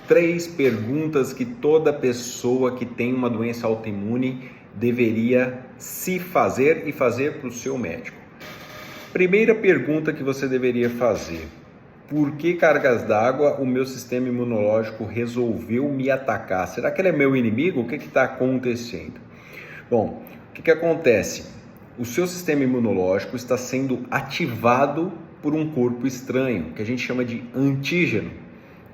3 perguntas que toda pessoa que tem uma doença autoimune deveria se fazer e fazer para o seu médico. Primeira pergunta que você deveria fazer: por que cargas d'água o meu sistema imunológico resolveu me atacar? Será que ele é meu inimigo? O que está acontecendo? Bom, o que acontece? O seu sistema imunológico está sendo ativado por um corpo estranho, que a gente chama de antígeno,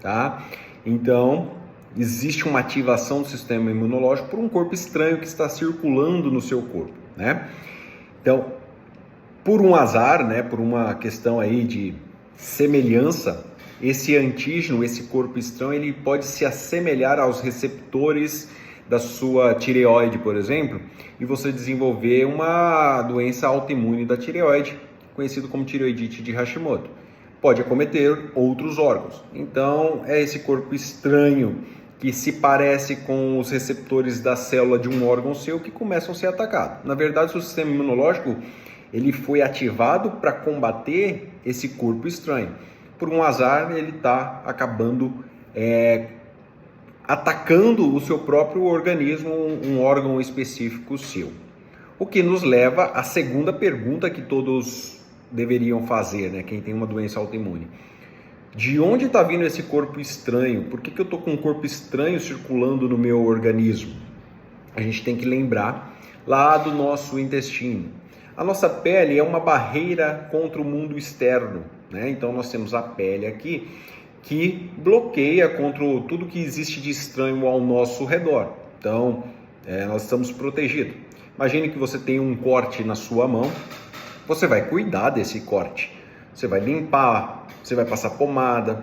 tá? Então, existe uma ativação do sistema imunológico por um corpo estranho que está circulando no seu corpo, né? Então, por um azar, né, por uma questão aí de semelhança, esse antígeno, esse corpo estranho, ele pode se assemelhar aos receptores da sua tireoide, por exemplo, e você desenvolver uma doença autoimune da tireoide, conhecido como tireoidite de Hashimoto. Pode acometer outros órgãos. Então, é esse corpo estranho que se parece com os receptores da célula de um órgão seu que começam a ser atacados. Na verdade, o seu sistema imunológico ele foi ativado para combater esse corpo estranho. Por um azar, ele está acabando atacando o seu próprio organismo, um órgão específico seu. O que nos leva à segunda pergunta que todos deveriam fazer, né? Quem tem uma doença autoimune. De onde está vindo esse corpo estranho? Por que eu estou com um corpo estranho circulando no meu organismo? A gente tem que lembrar lá do nosso intestino. A nossa pele é uma barreira contra o mundo externo, né? Então nós temos a pele aqui que bloqueia contra tudo que existe de estranho ao nosso redor. Então nós estamos protegidos. Imagine que você tem um corte na sua mão. Você vai cuidar desse corte, você vai limpar, você vai passar pomada,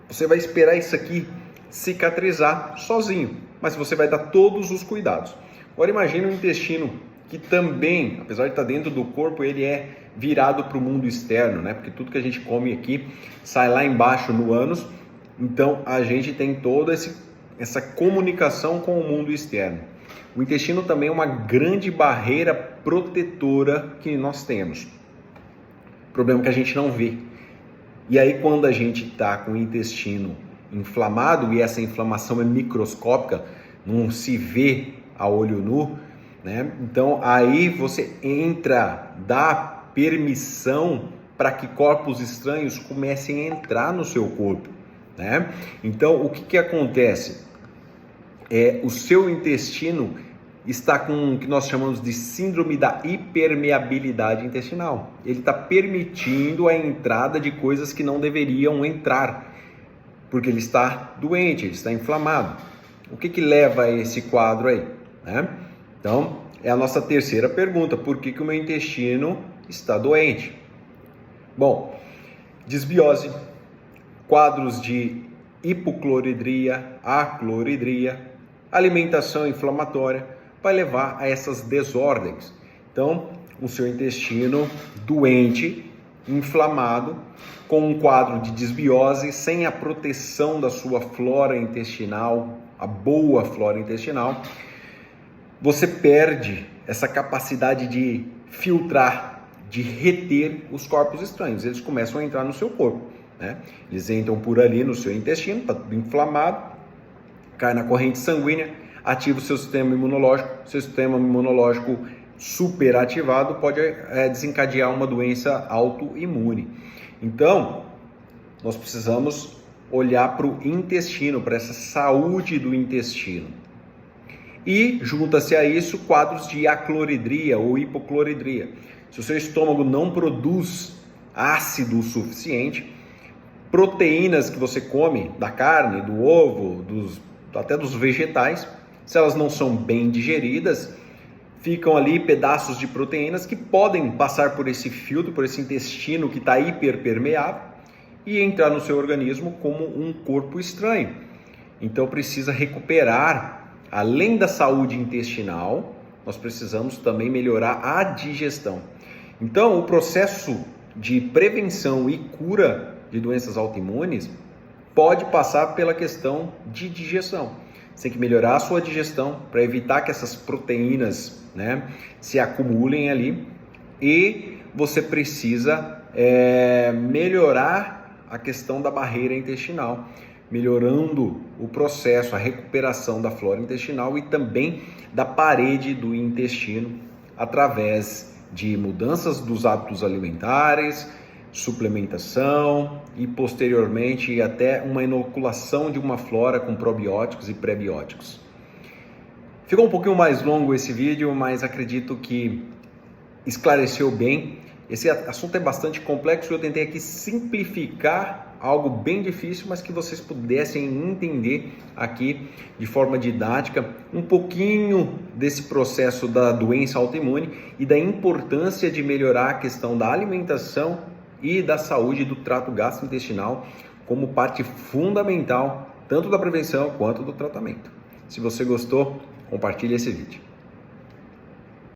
você vai esperar isso aqui cicatrizar sozinho, mas você vai dar todos os cuidados. Agora imagine o intestino que também, apesar de estar dentro do corpo, ele é virado para o mundo externo, né? Porque tudo que a gente come aqui sai lá embaixo no ânus, então a gente tem toda essa comunicação com o mundo externo. O intestino também é uma grande barreira protetora que nós temos. O problema é que a gente não vê. E aí quando a gente está com o intestino inflamado, e essa inflamação é microscópica, não se vê a olho nu, né? Então aí você dá permissão para que corpos estranhos comecem a entrar no seu corpo, né? Então o que acontece? O seu intestino está com o que nós chamamos de síndrome da hipermeabilidade intestinal. Ele está permitindo a entrada de coisas que não deveriam entrar, porque ele está doente, ele está inflamado. O que leva a esse quadro aí, né? Então, é a nossa terceira pergunta: por que o meu intestino está doente? Bom, desbiose, quadros de hipocloridria, acloridria, alimentação inflamatória, vai levar a essas desordens. Então, o seu intestino doente, inflamado, com um quadro de desbiose, sem a proteção da sua flora intestinal, a boa flora intestinal, você perde essa capacidade de filtrar, de reter os corpos estranhos. Eles começam a entrar no seu corpo, né? Eles entram por ali no seu intestino, está tudo inflamado, cai na corrente sanguínea, ativa o seu sistema imunológico superativado pode desencadear uma doença autoimune. Então, nós precisamos olhar para o intestino, para essa saúde do intestino. E junta-se a isso quadros de acloridria ou hipocloridria. Se o seu estômago não produz ácido o suficiente, proteínas que você come da carne, do ovo, até dos vegetais, se elas não são bem digeridas, ficam ali pedaços de proteínas que podem passar por esse filtro, por esse intestino que está hiperpermeável e entrar no seu organismo como um corpo estranho. Então precisa recuperar, além da saúde intestinal, nós precisamos também melhorar a digestão. Então o processo de prevenção e cura de doenças autoimunes pode passar pela questão de digestão. Você tem que melhorar a sua digestão para evitar que essas proteínas, né, se acumulem ali, e você precisa melhorar a questão da barreira intestinal melhorando o processo, a recuperação da flora intestinal e também da parede do intestino através de mudanças dos hábitos alimentares, suplementação e posteriormente até uma inoculação de uma flora com probióticos e prebióticos. Ficou um pouquinho mais longo esse vídeo, mas acredito que esclareceu bem. Esse assunto é bastante complexo e eu tentei aqui simplificar algo bem difícil, mas que vocês pudessem entender aqui de forma didática um pouquinho desse processo da doença autoimune e da importância de melhorar a questão da alimentação e da saúde do trato gastrointestinal como parte fundamental tanto da prevenção quanto do tratamento. Se você gostou, compartilhe esse vídeo.